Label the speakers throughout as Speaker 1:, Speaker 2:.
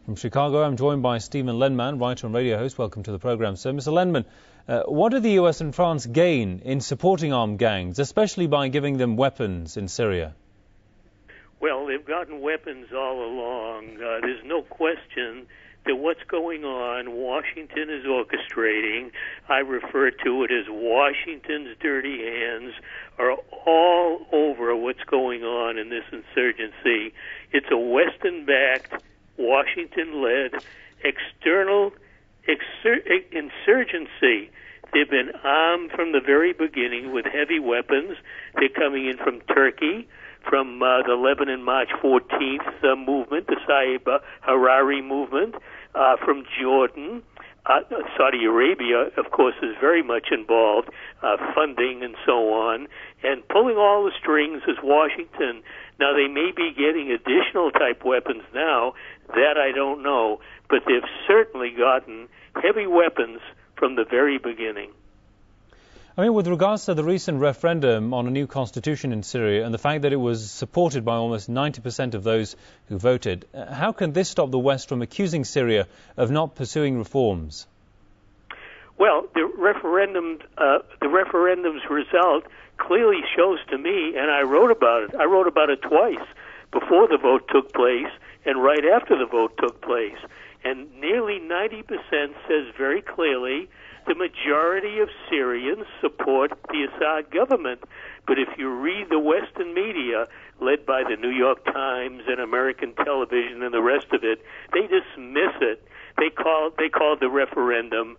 Speaker 1: From Chicago, I'm joined by Stephen Lenman, writer and radio host. Welcome to the programme, sir. Mr. Lenman, what do the US and France gain in supporting armed gangs, especially by giving them weapons in Syria?
Speaker 2: Well, they've gotten weapons all along. There's no question that what's going on, Washington is orchestrating. I refer to it as Washington's dirty hands are all over what's going on in this insurgency. It's a Western-backed, Washington-led external insurgency. They've been armed from the very beginning with heavy weapons. They're coming in from Turkey, from the Lebanon March 14th movement, the Saeb Hariri movement, from Jordan. Saudi Arabia, of course, is very much involved, funding and so on, and pulling all the strings is Washington. Now, they may be getting additional type weapons now, that I don't know, but they've certainly gotten heavy weapons from the very beginning.
Speaker 1: I mean, with regards to the recent referendum on a new constitution in Syria and the fact that it was supported by almost 90% of those who voted, how can this stop the West from accusing Syria of not pursuing reforms?
Speaker 2: Well, the referendum's result clearly shows to me, and I wrote about it. I wrote about it twice, before the vote took place and right after the vote took place. And nearly 90% says very clearly the majority of Syrians support the Assad government. But if you read the Western media, led by the New York Times and American television and the rest of it, they dismiss it. They call the referendum,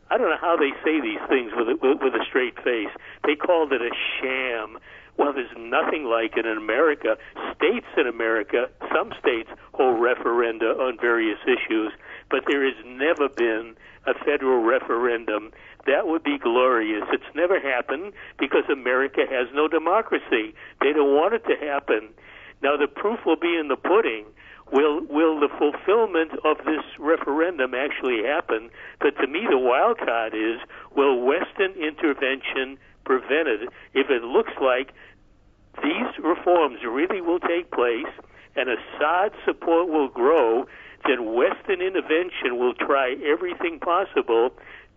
Speaker 2: I don't know how they say these things with a straight face. They called it a sham. Well, there's nothing like it in America. States in America, some states hold referenda on various issues, but there has never been a federal referendum. That would be glorious. It's never happened because America has no democracy. They don't want it to happen. Now, the proof will be in the pudding. Will the fulfillment of this referendum actually happen? But to me, the wild card is, will Western intervention prevent it? If it looks like these reforms really will take place and Assad support will grow, then Western intervention will try everything possible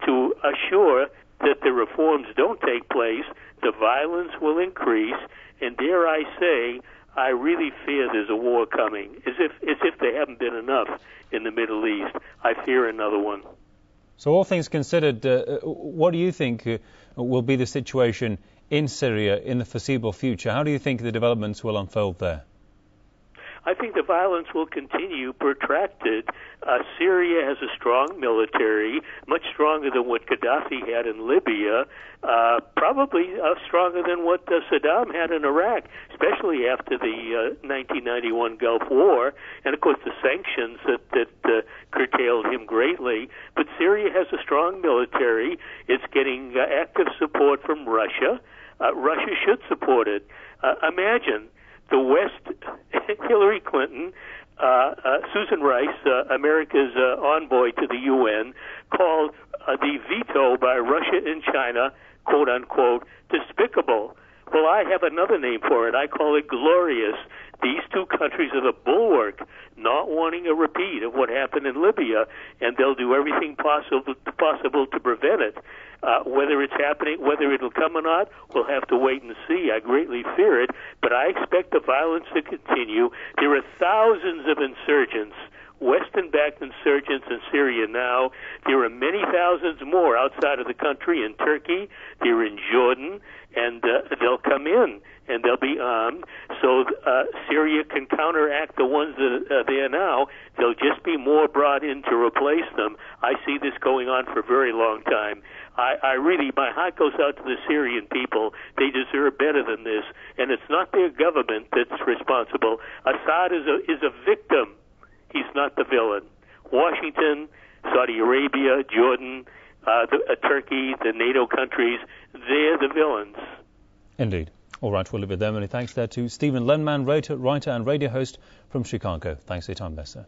Speaker 2: to assure that the reforms don't take place, the violence will increase, and dare I say, I really fear there's a war coming. As if there haven't been enough in the Middle East, I fear another one.
Speaker 1: So all things considered, what do you think will be the situation in Syria in the foreseeable future? How do you think the developments will unfold there?
Speaker 2: I think the violence will continue protracted. Syria has a strong military, much stronger than what Gaddafi had in Libya, probably stronger than what Saddam had in Iraq, especially after the 1991 Gulf War, and of course the sanctions that curtailed him greatly. But Syria has a strong military. It's getting active support from Russia. Russia should support it. Imagine the West, Hillary Clinton, Susan Rice, America's envoy to the UN, called the veto by Russia and China, quote unquote, despicable. Well, I have another name for it. I call it glorious. These two countries are the bulwark, not wanting a repeat of what happened in Libya, and they'll do everything possible to prevent it. Whether it's happening, whether it'll come or not, we'll have to wait and see. I greatly fear it, but I expect the violence to continue. There are thousands of insurgents, Western-backed insurgents in Syria now. There are many thousands more outside of the country in Turkey. They're in Jordan, and they'll come in, and they'll be armed. So Syria can counteract the ones that are there now. There'll just be more brought in to replace them. I see this going on for a very long time. I really, my heart goes out to the Syrian people. They deserve better than this, and it's not their government that's responsible. Assad is a victim. He's not the villain. Washington, Saudi Arabia, Jordan, Turkey, the NATO countries, they're the villains.
Speaker 1: Indeed. All right, we'll leave it there. Many thanks there to Stephen Lenman, writer and radio host from Chicago. Thanks for your time there, sir.